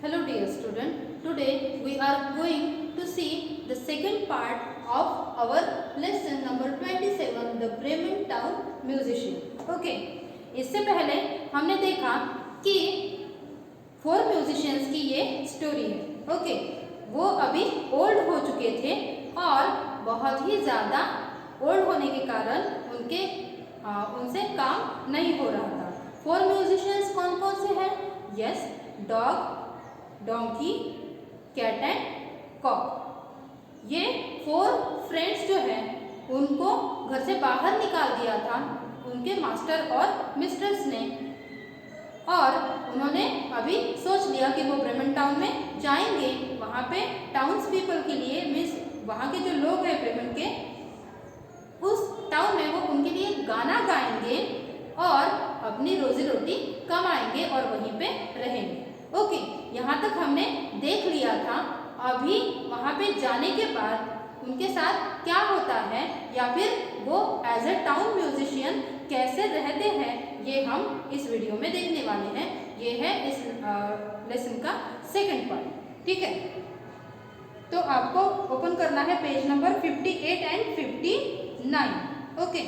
Hello dear student, today we are going to see the second part of our lesson number 27, the Bremen Town Musician. Okay, इससे पहले हमने देखा कि 4 musicians की ये story है. ओके, वो अभी ओल्ड हो चुके थे और बहुत ही ज़्यादा ओल्ड होने के कारण उनसे काम नहीं हो रहा था. 4 म्यूजिशियंस कौन कौन से हैं? Yes, dog, donkey, cat and cock. ये 4 फ्रेंड्स जो हैं उनको घर से बाहर निकाल दिया था उनके मास्टर और मिस्ट्रेस ने, और उन्होंने अभी सोच लिया कि वो ब्रेमेन टाउन में जाएंगे. वहाँ पे टाउन्स पीपल के लिए, मीन्स वहाँ के जो लोग हैं ब्रेमेन के, उस टाउन में वो उनके लिए गाना गाएंगे और अपनी रोजी रोटी कमाएंगे और वहीं पे रहेंगे. ओके, यहाँ तक हमने देख लिया था. अभी वहाँ पे जाने के बाद उनके साथ क्या होता है या फिर वो एज ए टाउन म्यूजिशियन कैसे रहते हैं, ये हम इस वीडियो में देखने वाले हैं. ये है इस लेसन का सेकंड पार्ट. ठीक है, तो आपको ओपन करना है पेज नंबर 58 एंड 59. ओके,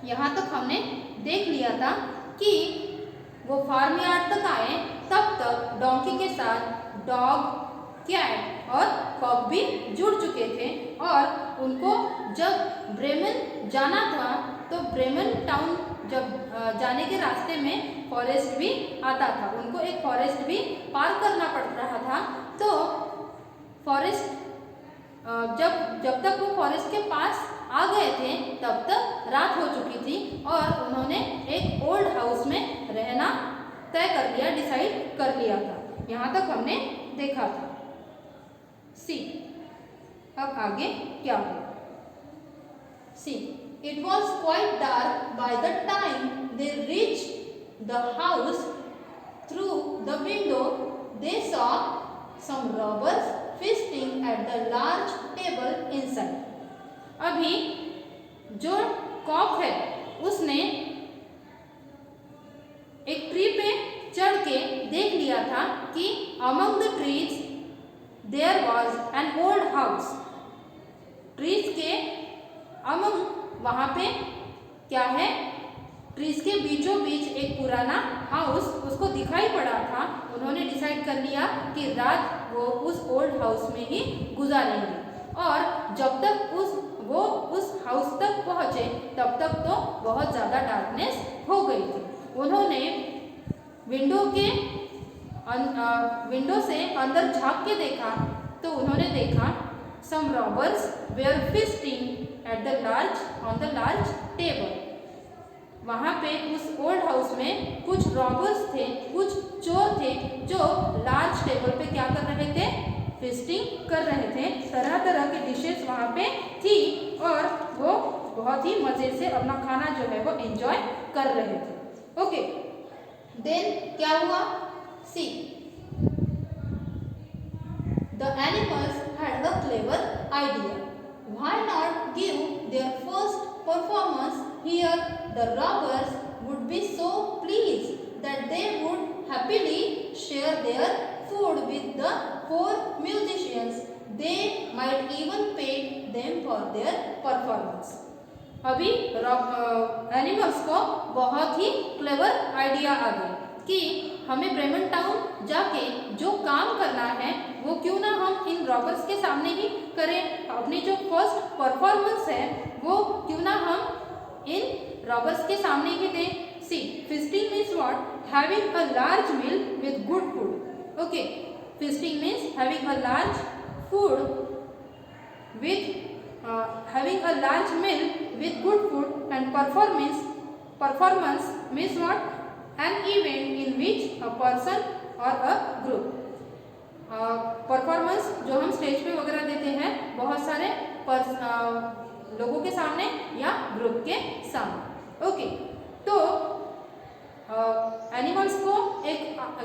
यहाँ तक हमने देख लिया था कि वो फार्म यार्ड तक आए, तब तक डोंकी के साथ डॉग, कैट और कॉक भी जुड़ चुके थे. और उनको जब ब्रेमेन जाना था तो ब्रेमेन टाउन जब जाने के रास्ते में फॉरेस्ट भी आता था, उनको एक फॉरेस्ट भी पार करना पड़ रहा था. तो फॉरेस्ट जब तक वो फॉरेस्ट के पास आ गए थे तब तक रात हो चुकी थी और उन्होंने एक ओल्ड हाउस में रहना तय कर लिया, डिसाइड कर लिया था. यहाँ तक हमने देखा था. सी, अब आगे क्या हुआ. See, it was quite dark by the time they reach the house. Through the window they saw some robbers feasting at the large table inside. अभी जो कॉक है उसने एक ट्री पे चढ़ के देख लिया था कि among the trees there was an old house. Trees के among, वहाँ पे क्या है, ट्रीज के बीचों बीच एक पुराना हाउस उसको दिखाई पड़ा था. उन्होंने डिसाइड कर लिया कि रात वो उस ओल्ड हाउस में ही गुजारेंगे. और जब तक वो उस हाउस तक पहुँचे तब तक तो बहुत ज़्यादा डार्कनेस हो गई थी. उन्होंने विंडो से अंदर झाँक के देखा तो उन्होंने देखा some robbers were feasting at the large table. वहाँ पे उस ओल्ड हाउस में कुछ रॉबर्स थे, कुछ चोर थे जो लार्ज टेबल पे क्या कर रहे थे, फीस्टिंग कर रहे थे. तरह तरह की डिशेस वहाँ पे थी और वो बहुत ही मज़े से अपना खाना जो है वो एंजॉय कर रहे थे. ओके, देन क्या हुआ. See, the animals had a clever idea. Why not give their first performance here. The robbers would be so pleased that they would happily share their food with the 4 musicians. They might even pay them for their performance. अभी animals को बहुत ही clever idea आ गया कि हमें Bremen town जाके जो काम करना है वो क्यों ना हम इन रॉबर्स के सामने ही करें. अपनी जो फर्स्ट परफॉर्मेंस है वो क्यों ना हम इन रॉबर्स के सामने ही दें. सी, feasting means what? Having a large meal with good food. Okay, feasting means having a large food with having a large meal with good food, and performance means what? An event in which a person or a group. Performance जो हम stage पे वगैरह देते हैं बहुत सारे लोगों के सामने या ग्रुप के सामने. ओके, तो एनिमल्स को एक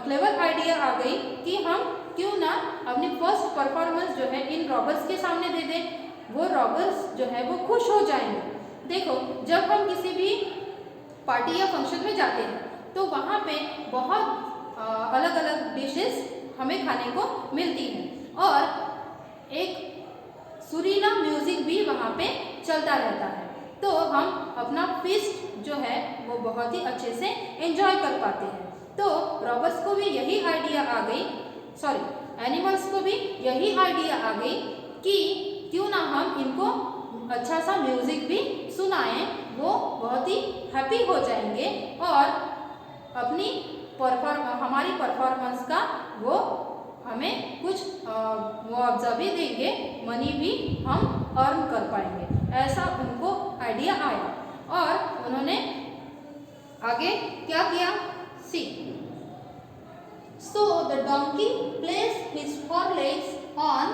क्लेवर आइडिया आ गई कि हम क्यों ना अपनी फर्स्ट परफॉर्मेंस जो है इन रॉबर्स के सामने दे दें. वो रॉबर्स जो है वो खुश हो जाएंगे. देखो, जब हम किसी भी पार्टी या फंक्शन में जाते हैं तो वहाँ पे बहुत अलग अलग डिशेस हमें खाने को मिलती है। और एक सुरीला म्यूजिक भी वहाँ पे चलता रहता है, तो हम अपना फीस्ट जो है वो बहुत ही अच्छे से एंजॉय कर पाते हैं। तो रॉबर्स को भी यही आइडिया आ गई, एनिमल्स को भी यही आइडिया आ गई कि क्यों ना हम इनको अच्छा सा म्यूजिक भी सुनाएं, वो बहुत ही हैप्पी हो जाएंगे और अपनी हमारी परफॉर्मेंस का वो हमें कुछ मुआवजा भी देंगे, मनी भी हम अर्न कर पाएंगे। ऐसा उनको आइडिया आया और उन्होंने आगे क्या किया, see. So the donkey placed his forelegs on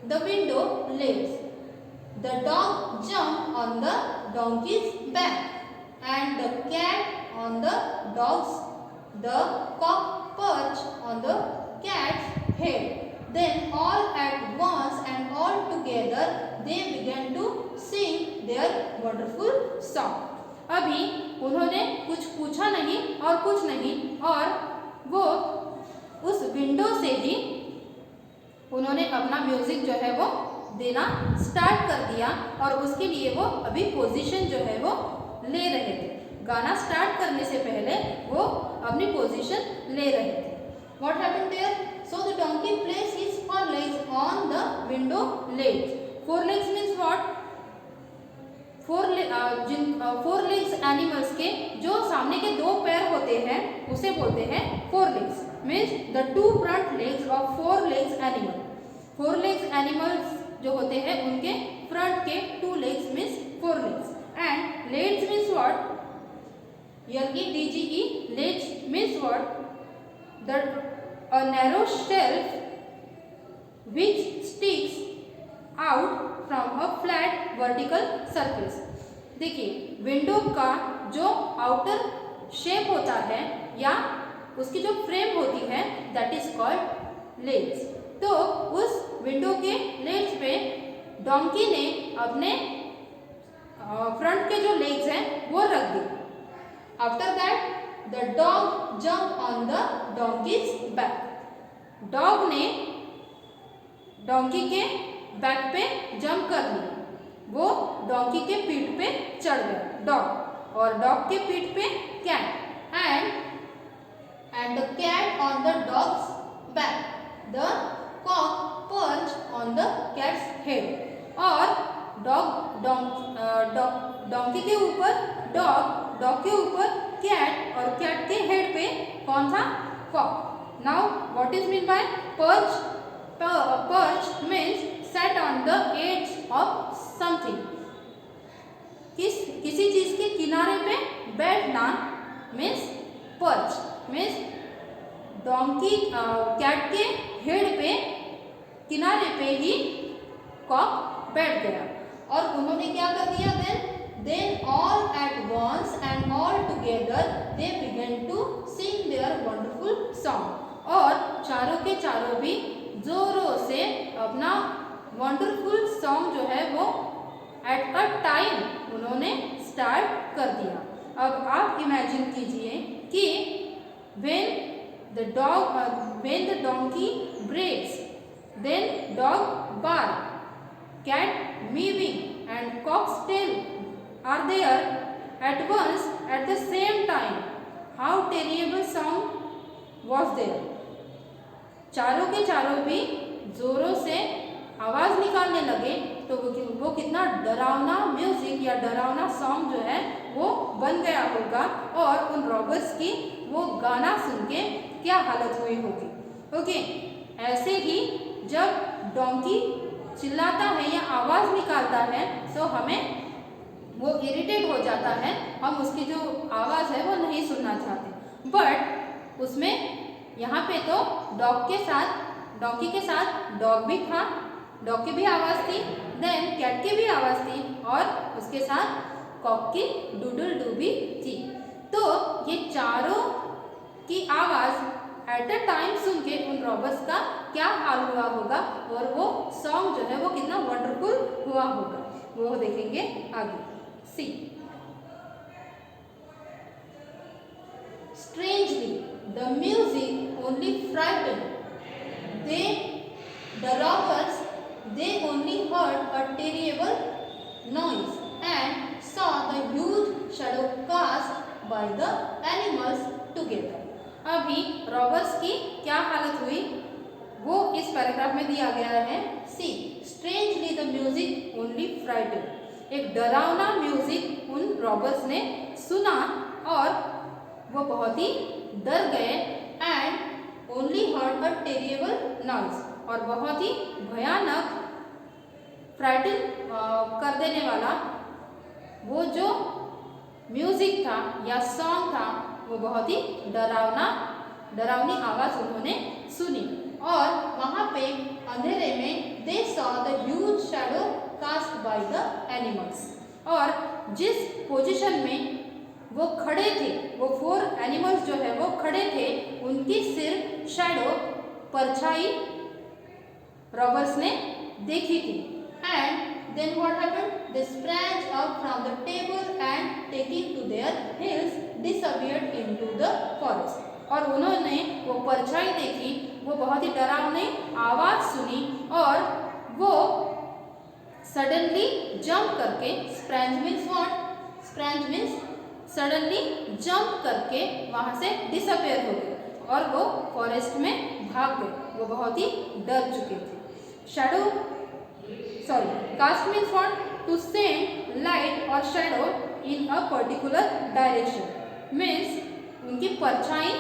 the window ledge. The dog jumped on the donkey's back and the cat on the dog's. The cock perched on the cat's head. Then all at once and all together they began to sing their wonderful song. अभी उन्होंने कुछ पूछा नहीं और कुछ नहीं, और वो उस विंडो से ही उन्होंने अपना म्यूजिक जो है वो देना स्टार्ट कर दिया। और उसके लिए वो अभी पोजीशन जो है वो ले रहे थे, गाना स्टार्ट करने से पहले वो अपनी पोजीशन ले रहे थे। What happened there? So the donkey placed his forelegs on the window ledge. Forelegs means what? Four legs animals के जो सामने के दो पैर होते हैं उसे बोलते हैं four legs. Means the two front legs of four legs animal. Four legs animals जो होते हैं उनके फ्रंट के two legs means four legs. And legs means what? LEDGE, legs means what? A narrow shelf which sticks out from a flat vertical surface. देखिए window का जो outer shape होता है या उसकी जो फ्रेम होती है दैट इज कॉल्ड लेग्स। तो उस विंडो के लेग्स पे डोंकी ने अपने फ्रंट के जो लेग्स हैं वो रख दिए। After that the dog jump on the donkey's back. Dog ने डोंकी के बैक पे जंप कर लिया, वो डोंकी के पीठ पे चढ़ गया डॉग, और डॉग के पीठ पे cat and the cat on the dog's back. The cock perch on the cat's head. और डोंकी के ऊपर डॉग के ऊपर कैट, और कैट के हेड पे कौन था? Cock. Now what is mean by perch? Perch means set on the edge of something. किसी चीज के किनारे पे बैठना means perch. Means donkey cat के हेड पे किनारे पे ही कॉक बैठ गया। और उन्होंने क्या कर दिया? Then all at once and all together they began to sing their wonderful song. और चारों के चारों भी जोरों से अपना वंडरफुल सॉन्ग जो है वो एट अ टाइम उन्होंने स्टार्ट कर दिया। अब आप इमेजिन कीजिए कि when the donkey breaks, then dog bark, cat meowing and cock's tail are there at once at the same time. How terrible sound was there. चारों के चारों भी जोरों से आवाज निकालने लगे, तो वो कितना डरावना म्यूजिक या डरावना सॉन्ग जो है वो बन गया होगा, और उन रॉबर्स की वो गाना सुन के क्या हालत हुई होगी। ओके, ऐसे ही जब डोंकी चिल्लाता है या आवाज निकालता है तो हमें वो इरिटेट हो जाता है, हम उसकी जो आवाज है वो नहीं सुनना चाहते। बट उसमें यहाँ पे तो डोंकी के साथ डॉग भी था, डॉग की भी आवाज थी, देन कैट की भी आवाज थी, और उसके साथ कॉक की डूडल डू भी थी। तो ये चारों की आवाज एट अ टाइम सुन के उन रॉबर्स का क्या हाल हुआ होगा, और वो सॉन्ग जो है वो कितना वंडरफुल हुआ होगा, वो देखेंगे आगे। See, strangely the music only frightened the robbers, they only heard a terrible noise and saw the huge shadow cast by the animals together. अभी रॉबर्स की क्या हालत हुई वो इस पैराग्राफ में दिया गया है. See strangely the music only frighten. एक डरावना म्यूजिक उन रॉबर्स ने सुना और वो बहुत ही डर गए. And only heard a terrible noise, और बहुत ही भयानक फ्राइटन कर देने वाला वो जो म्यूजिक था या सॉन्ग था वो बहुत ही डरावनी आवाज उन्होंने सुनी. और वहां पे अंधेरे में they saw the huge shadow cast by the animals. और जिस पोजीशन में वो खड़े थे, वो 4 एनिमल्स जो है वो खड़े थे, उनकी सिर्फ शैडो परछाई रॉबर्स ने देखी थी. And then what happened? They sprang up from the table and taking to their heels disappeared into the forest. और उन्होंने वो परछाई देखी, वो बहुत ही डरावनी आवाज सुनी और वो सडनली जंप करके, sprang means what? Sprang means suddenly jump करके वहां से डिसअपियर हो गए और वो फॉरेस्ट में भाग गए. वो बहुत ही डर चुके थे. Shadow cast means what? To send light और shadow in a particular direction. Means उनकी परछाई,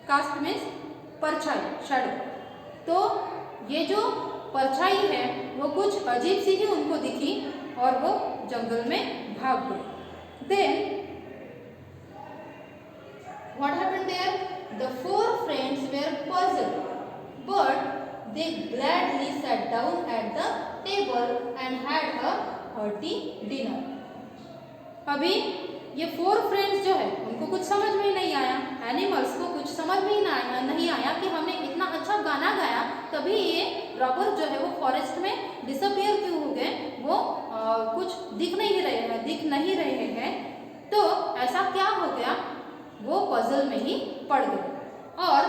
कास्ट मीन्स परछाई, शैडो. तो ये जो परछाई है वो कुछ अजीब सी ही उनको दिखी और वो जंगल में भाग गए. Then what happened there? The 4 friends were puzzled but they gladly sat down at the table and had a hearty dinner. अभी ये 4 फ्रेंड्स जो है उनको कुछ समझ में ही नहीं आया, एनिमल्स को कुछ समझ में ही नहीं आया कि हमने इतना अच्छा गाना गाया, तभी ये रॉबर जो है वो फॉरेस्ट में डिसअपियर क्यों हो गए, वो कुछ दिख नहीं रहे हैं. तो ऐसा क्या हो गया, वो पजल में ही पड़ गए. और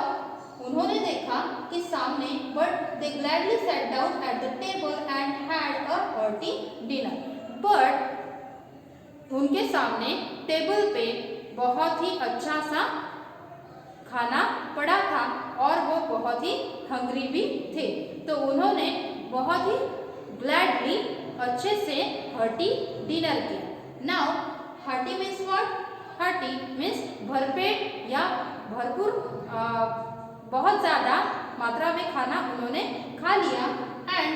उन्होंने देखा कि सामने, but they gladly sat down at the table and had a hearty dinner. But उनके सामने टेबल पे बहुत ही अच्छा सा खाना पड़ा था और वो बहुत ही हंग्री भी थे. तो उन्होंने बहुत ही ग्लैडली अच्छे से हार्टी डिनर किया. Now hearty means what? Hearty means भरपेट या भरपूर, बहुत ज़्यादा मात्रा में खाना उन्होंने खा लिया. And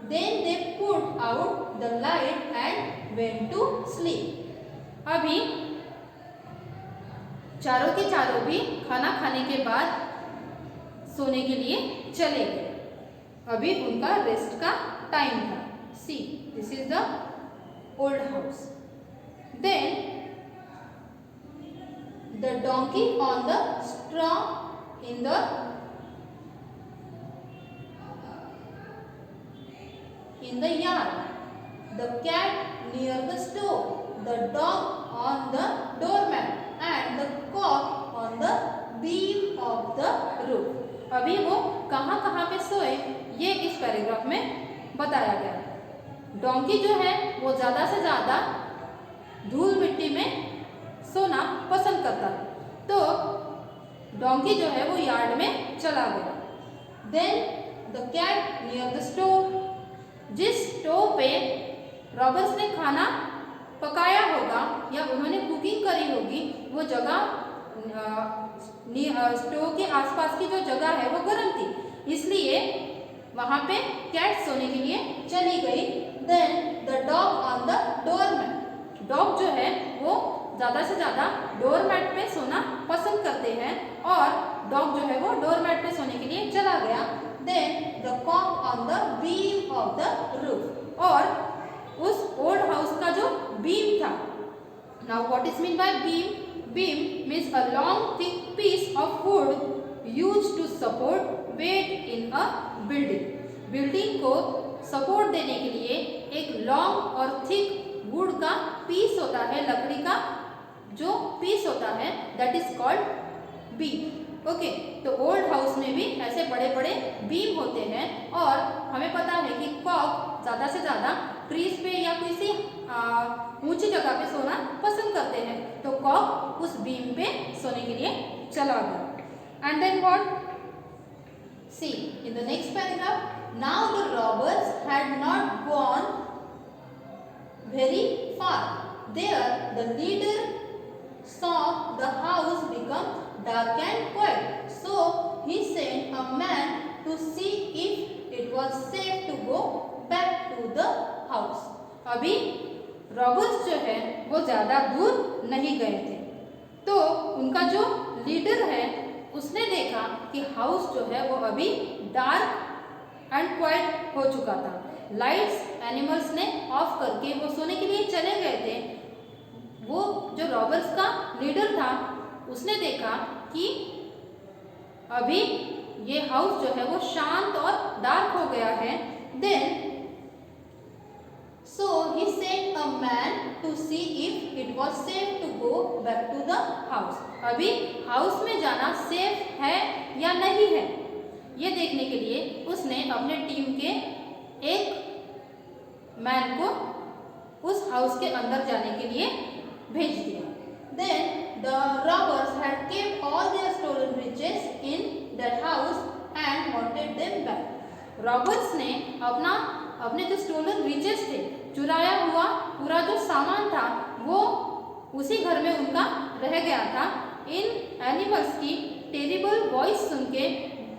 then they put out the light and went to sleep. अभी चारों के चारों भी खाना खाने के बाद सोने के लिए चले गए. अभी उनका रेस्ट का टाइम था. See this is the old house. Then the donkey on the straw in the yard, the cat near the stove, the dog on the doormat and the cock on the beam of the roof. अभी वो कहाँ पे सोए ये इस paragraph में बताया गया है. डोंकी जो है वो ज़्यादा से ज़्यादा धूल मिट्टी में सोना पसंद करता है, तो डोंकी जो है वो यार्ड में चला गया. Then the cat near the stove, जिस स्टोव पे रॉबर्स ने खाना पकाया होगा या उन्होंने कुकिंग करी होगी, वो जगह स्टोव के आसपास की जो जगह है वो गर्म थी, इसलिए वहां पे कैट सोने के लिए चली गई. Then the dog on the doormat, dog जो है वो ज़्यादा से ज़्यादा डोरमैट पे सोना पसंद करते हैं और डॉग जो है वो डोरमैट पे सोने के लिए चला गया. Then the cock on the beam of the roof, और उस ओल्ड हाउस का जो बीम था. Now what is mean by beam? Beam means a long thick piece of wood used to support weight in a building. Building को support देने के लिए एक लॉन्ग और थिक वुड का पीस होता है, लकड़ी का जो पीस होता है, that is called beam. Okay, तो ओल्ड हाउस में भी ऐसे बड़े बड़े बीम होते हैं और हमें पता है कि कॉक ज़्यादा से ज़्यादा ट्रीज पे या किसी ऊंची जगह पे सोना पसंद करते हैं, तो कॉक उस बीम पे सोने के लिए चला गया। And then what, see in the next paragraph, now the robbers had not gone very far. There the leader saw the house become dark and quiet. So he sent a man to see if it was safe to go back to the house. अभी Roberts जो है वो ज़्यादा दूर नहीं गए थे, तो उनका जो लीडर है उसने देखा कि हाउस जो है वो अभी डार्क एंड क्वाइट हो चुका था। लाइट्स एनिमल्स ने ऑफ करके वो सोने के लिए चले गए थे। वो जो रॉबर्स का लीडर था उसने देखा कि अभी ये हाउस जो है वो शांत और डार्क हो गया है। Then so he sent a man to see if it was safe to go back to the house. अभी हाउस में जाना सेफ है या नहीं है ये देखने के लिए उसने अपने टीम के एक मैन को उस हाउस के अंदर जाने के लिए भेज दिया। Then the robbers had kept all their stolen riches in that house and wanted them back. Robbers ने अपने जो स्टोलन रिचेस थे, चुराया हुआ पूरा जो सामान था, वो उसी घर में उनका रह गया था। इन एनिमल्स की टेरिबल वॉइस सुन के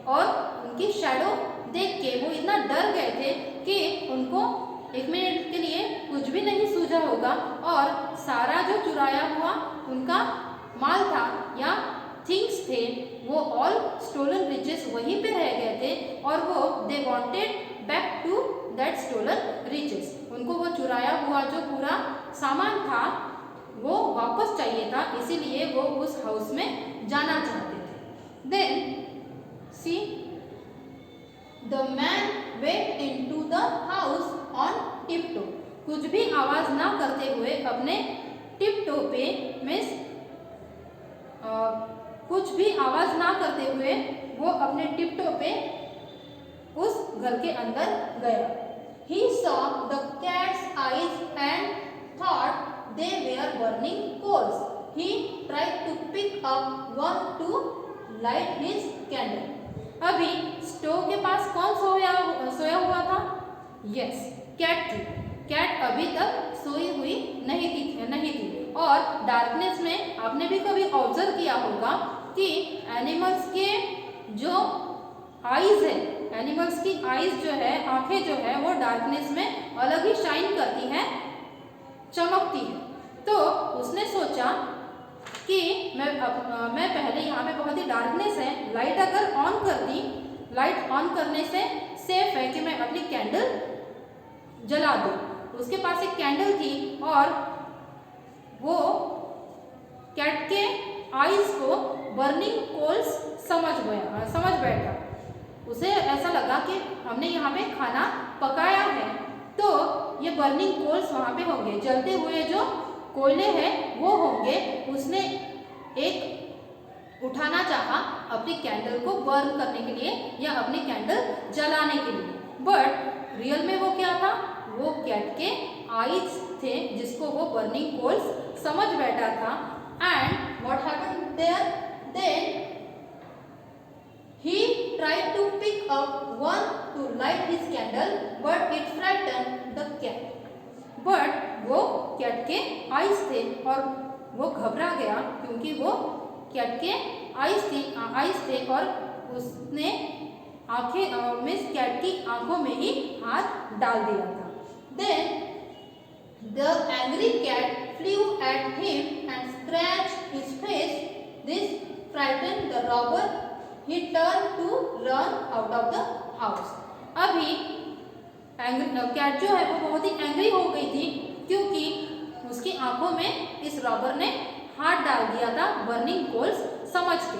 और उनकी शैडो देख के वो इतना डर गए थे कि उनको एक मिनट के लिए कुछ भी नहीं सूझा होगा और सारा जो चुराया हुआ उनका माल था या थिंग्स थे वो ऑल स्टोलन रिचेस वहीं पे रह गए थे और वो they wanted back to that stolen riches. उनको वो चुराया हुआ जो पूरा सामान था वो वापस चाहिए था, इसीलिए वो उस हाउस में जाना चाहते थे। Then see the man went into the house on tiptoe. कुछ भी आवाज ना करते हुए अपने टिपटो पे मीन्स कुछ भी आवाज ना करते हुए वो अपने टिपटो पे उस घर के अंदर गया। He saw the cat's eyes and thought they were burning coals. He tried to pick up one to light his candle. अभी स्टोव के पास कौन सोया हुआ था? यस, कैट थी। कैट अभी तक सोई हुई नहीं थी और डार्कनेस में आपने भी कभी ऑब्जर्व किया होगा कि एनिमल्स के जो आईज है, एनिमल्स की आईज जो है, आंखें जो है वो डार्कनेस में अलग ही शाइन करती हैं, चमकती है। तो उसने सोचा कि मैं पहले यहाँ पे बहुत ही डार्कनेस है, लाइट अगर ऑन कर दी, लाइट ऑन करने से सेफ है कि मैं अपनी कैंडल जला दूँ। उसके पास एक कैंडल थी और वो कैट के आईज को बर्निंग कोल्स समझ बैठा। उसे ऐसा लगा कि हमने यहाँ पे खाना पकाया है तो ये बर्निंग कोल्स वहाँ पे होंगे, जलते हुए जो कोयले हैं वो होंगे। उसने एक उठाना चाहा अपनी कैंडल को बर्न करने के लिए या अपनी कैंडल जलाने के लिए, बट रियल में वो क्या था? वो कैट के आईज थे जिसको वो बर्निंग कोल्स समझ बैठा था। And what happened there? Then he tried to pick up one to light his candle but it frightened the cat. but वो कैट के आईज थे और वो घबरा गया क्योंकि वो कैट के आईज थे और उसने आंखें मिस कैट की आंखों में ही हाथ डाल दिया था। Then the angry cat flew at him and scratched his face. This frightened the robber. He turned to run out of the house. अभी कैट जो है वो बहुत ही एंग्री हो गई थी क्योंकि उसकी आंखों में इस रॉबर ने हाथ डाल दिया था बर्निंग कोल्स समझ के,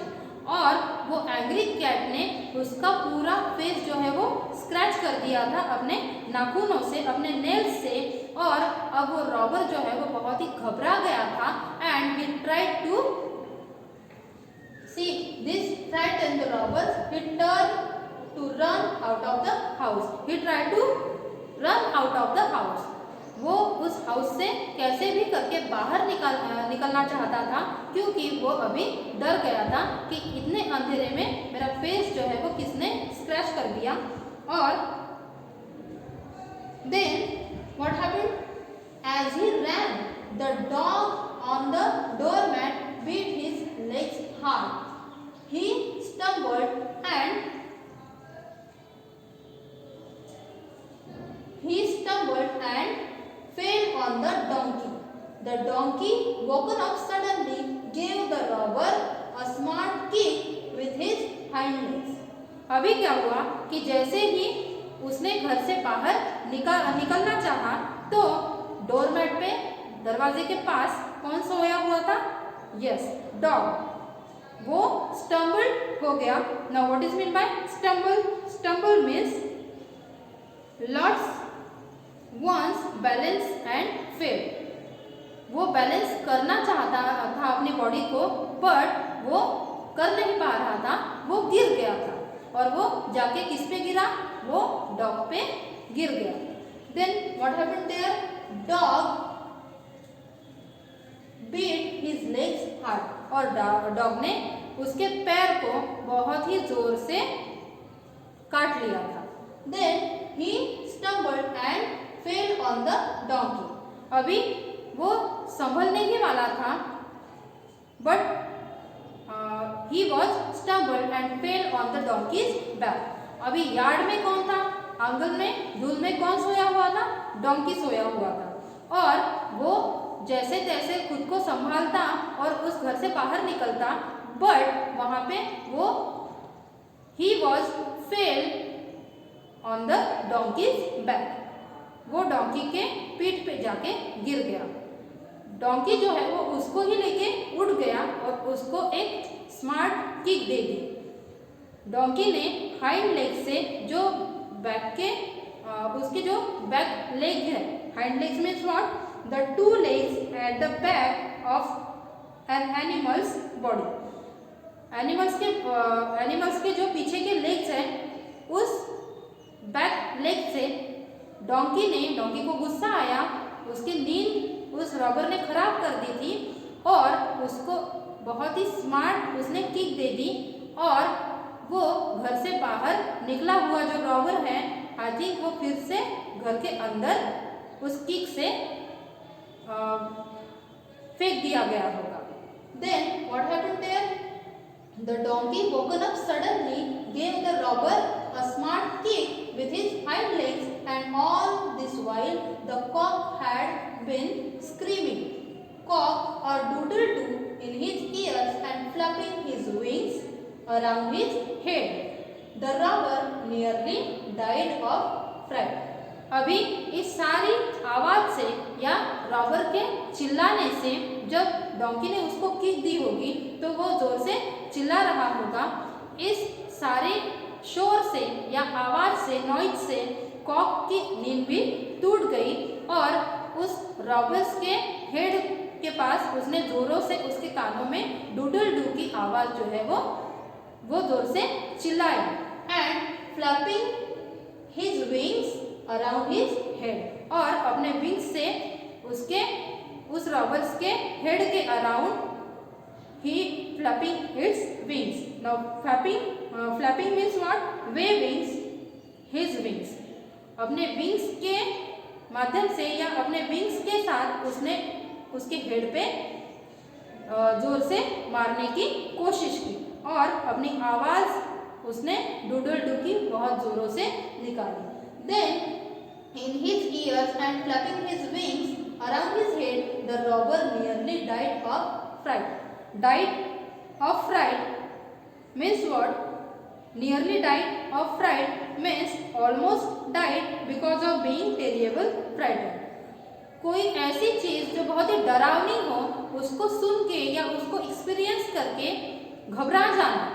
और वो एंग्री कैट ने उसका पूरा फेस जो है वो स्क्रैच कर दिया था अपने नाखूनों से, अपने नेल्स से, और अब वो रॉबर जो है वो बहुत ही घबरा गया था। And he tried to See, this frightened the robbers. He turned to run out of the house. He tried to run out of the house. वो उस हाउस से कैसे भी करके बाहर निकलना चाहता था, क्योंकि वो अभी डर गया था कि इतने अंधेरे में मेरा फेस जो है वो किसने स्क्रैच कर दिया। और then what happened? As he ran, the dog on the doormat beat his legs hard. He stumbled and fell on the donkey. The donkey, woken up suddenly, gave the robber a smart kick with his hind legs. अभी क्या हुआ कि जैसे ही उसने घर से बाहर निकलना चाहा, तो डोरमेट पे दरवाजे के पास कौन सोया हुआ था? Yes, dog. वो स्टम्बल्ड हो गया। Now what is mean by stumble? Stumble means lost one's balance and fell. वो बैलेंस करना चाहता था अपनी बॉडी को, बट वो कर नहीं पा रहा था, वो गिर गया था। और वो जाके किस पे गिरा? वो डॉग पे गिर गया। Then what happened there? Dog bit his legs hard. और डॉग ने उसके पैर को बहुत ही जोर से काट लिया था। Then he stumbled and fell on the donkey. अभी वो संभलने ही वाला था, but he was stumbled and fell on the donkey's back. अभी यार्ड में कौन था? आंगन में धूल में कौन सोया हुआ था? डोंकी सोया हुआ था। और वो जैसे तैसे खुद को संभालता और उस घर से बाहर निकलता, बट वहां पे वो he was fell on the donkey's back. वो डोंकी के पीठ पे जाके गिर गया। डोंकी जो है वो उसको ही लेके उड़ गया और उसको एक स्मार्ट किक दे दी। डोंकी ने हाइंड लेग से जो बैक के उसके जो बैक लेग है, hind legs means what? The two legs at the back of an animals body. Animals के जो पीछे के लेग्स हैं, उस बैक लेग से डोंकी को गुस्सा आया, उसकी नींद उस रॉबर ने खराब कर दी थी और उसको बहुत ही स्मार्ट उसने किक दे दी और वो घर से बाहर निकला हुआ जो रॉबर है, आई थिंक वो फिर से घर के अंदर उस किक से फेंक दिया गया होगा। Then what happened there? The donkey woken up suddenly, gave the robber a smart kick with his hind legs, and all this while the cock had been screaming cock or doodle-doo in his ears and flapping his wings around his head. The robber nearly died of fright. अभी इस सारी आवाज से या robber के चिल्लाने से जब डोंकी ने उसको किक दी होगी तो वो जोर से चिल्ला रहा होगा। इस सारे शोर से या आवाज से, नॉइज से कॉक की नींद भी टूट गई और उस रॉबर्स के हेड के पास उसने जोरों से उसके कानों में डूडल डू की आवाज जो है वो जोर से चिल्लाई। And flapping his wings around his head, और अपने विंग्स से उस रॉबर्स के हेड के अराउंड ही flapping his wings. Now flapping means what? Wavings his wings. अपने विंग्स के माध्यम से या अपने विंग्स के साथ उसने उसके हेड पे जोर से मारने की कोशिश की और अपनी आवाज उसने डूडल डू की बहुत जोरों से निकाली। Then in his ears and flapping his wings around his head, the robber nearly died of fright. Died of fright means what? Nearly died of fright means almost died because of being terrible frightened. कोई ऐसी चीज जो बहुत ही डरावनी हो उसको सुन के या उसको एक्सपीरियंस करके घबरा जाना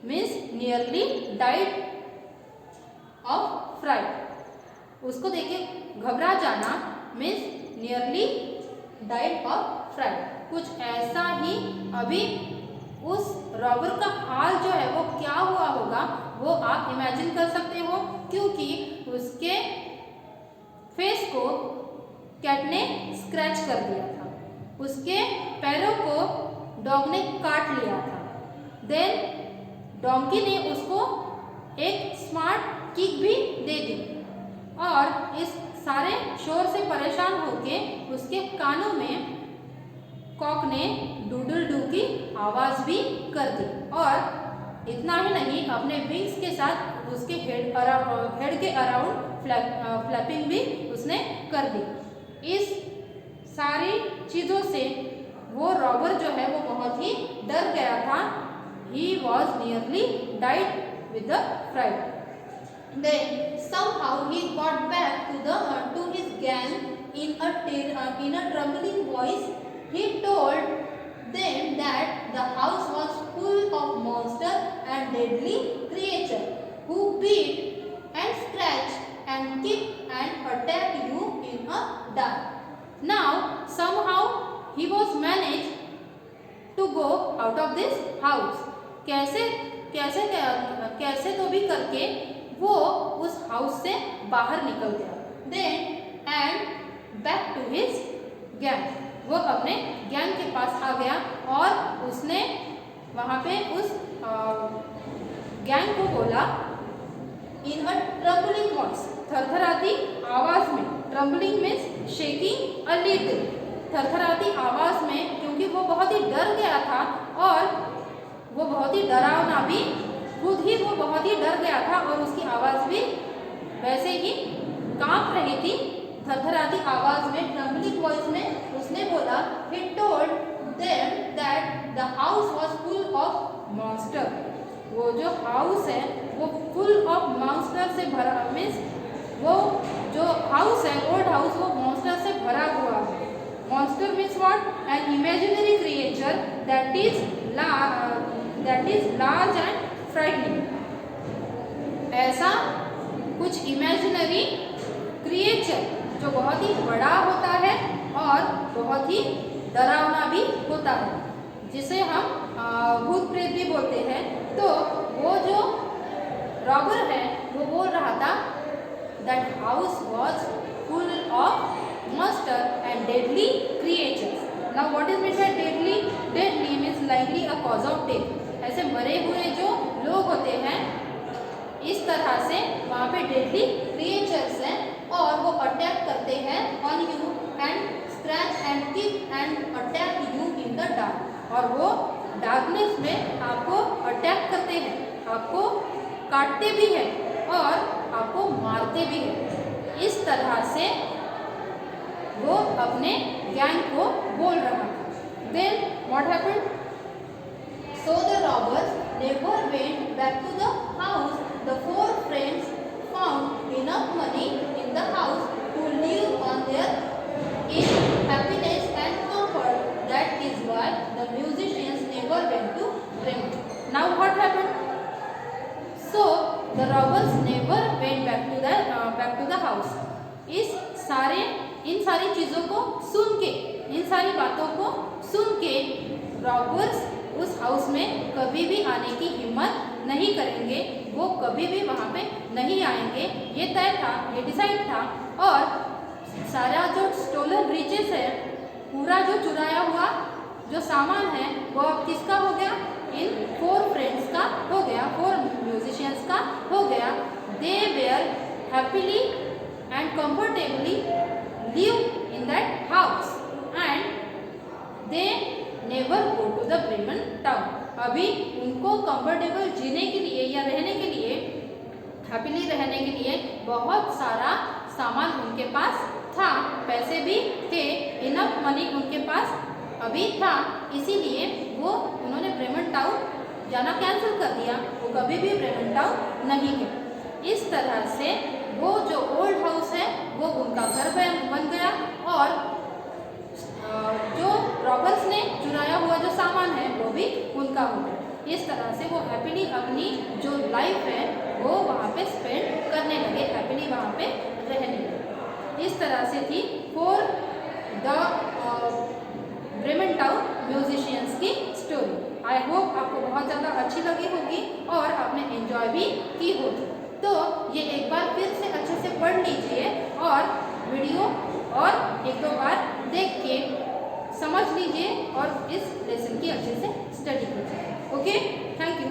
means nearly died of fright. उसको देखे घबरा जाना means nearly died of fright. कुछ ऐसा ही अभी उस रॉबर का हाल जो है वो क्या हुआ होगा वो आप इमेजिन कर सकते हो, क्योंकि उसके फेस को कैट ने स्क्रैच कर दिया था, उसके पैरों को डॉग ने काट लिया था। देन डोंकी ने उसको एक स्मार्ट किक भी दे दी और इस सारे शोर से परेशान होके उसके कानों में कॉक ने डूडल डू की आवाज भी कर दी और इतना ही नहीं अपने विंग्स के साथ उसके हेड के अराउंड फ्लैपिंग भी उसने कर दी। इस सारी चीज़ों से वो रॉबर जो है वो बहुत ही डर गया था। He was nearly died with the fright. Then somehow he got back to his gang in a trembling voice. He told them that the house was full of monsters and deadly creatures who beat and scratch and kick and attack you in a dark. Now somehow he was managed to go out of this house. कैसे तो भी करके वो उस house से बाहर निकल गया। Then and back to his gang, वो अपने गैंग के पास आ गया और उसने वहाँ पे उस गैंग को बोला इन अ ट्रम्बलिंग वॉइस, थरथराती आवाज में। Trembling means shaking a little, थरथराती आवाज में, क्योंकि वो बहुत ही डर गया था और वो बहुत ही डरावना भी, खुद ही वो बहुत ही डर गया था और उसकी आवाज भी वैसे ही कांप रही थी थरथराती आवाज में, ट्रम्बलिंग वॉइस में। उसने बोला he told them that the house was full of monster, वो जो हाउस है वो फुल ऑफ मॉन्स्टर से भरा, मीन्स वो जो हाउस है ओल्ड हाउस वो मॉन्स्टर से भरा हुआ है। Monster means what? An imaginary creature that is large and frightening. ऐसा कुछ इमेजिनरी क्रिएचर जो बहुत ही बड़ा होता है और बहुत ही डरावना भी होता है, जिसे हम भूत प्रेत भी बोलते हैं। तो वो जो रॉबर है वो बोल रहा था that house was full of monster and deadly creatures. Now what is meant by deadly? Deadly means likely a cause of death. ऐसे मरे हुए जो लोग होते हैं इस तरह से वहाँ पे deadly creatures हैं और वो अटैक करते हैं on you and scratch and kick and attack you in the dark. और वो डार्कनेस में आपको अटैक करते हैं, आपको काटते भी हैं और आपको मारते भी हैं। इस तरह से वो अपने गैंग को बोल रहा था। Then what happened? So the robbers never went back to the house. The four friends found enough money in the house to live on their in happiness and comfort. That is why the musicians never went to Bremen. Now what happened? So the robbers never went back to the house. इन सारी चीज़ों को सुन के, इन सारी बातों को सुन के robbers उस house में कभी भी आने की हिम्मत नहीं करेंगे, वो कभी भी वहाँ पे नहीं आएंगे। ये तय था, ये डिसाइड था। और सारा जो स्टोलन रिचेस है, पूरा जो चुराया हुआ जो सामान है वो अब किसका हो गया? इन फोर फ्रेंड्स का हो गया, फोर म्यूजिशियंस का हो गया। They were happily and comfortably live in that house and they never go to the Bremen town. अभी उनको कंफर्टेबल जीने के लिए या रहने के लिए, हैप्पीली रहने के लिए बहुत सारा सामान उनके पास था, पैसे भी थे, इनफ मनी उनके पास अभी था, इसीलिए वो उन्होंने ब्रेमन टाउन जाना कैंसिल कर दिया, वो कभी भी ब्रेमन टाउन नहीं गए। इस तरह से वो जो ओल्ड हाउस है वो उनका घर बन गया और जो रॉबर्स ने चुराया हुआ जो सामान है वो भी उनका हो गया। इस तरह से वो हैप्पीली अपनी जो लाइफ है वो वहाँ पे स्पेंड करने लगे, हैप्पीली वहाँ पे रहने लगे। इस तरह से थी for the Bremen town musicians की स्टोरी। आई होप आपको बहुत ज़्यादा अच्छी लगी होगी और आपने एंजॉय भी की होगी। तो ये एक बार फिर से अच्छे से पढ़ लीजिए और वीडियो और एक दो बार देख के समझ लीजिए और इस लेसन की अच्छे से स्टडी कीजिए। Okay, thank you.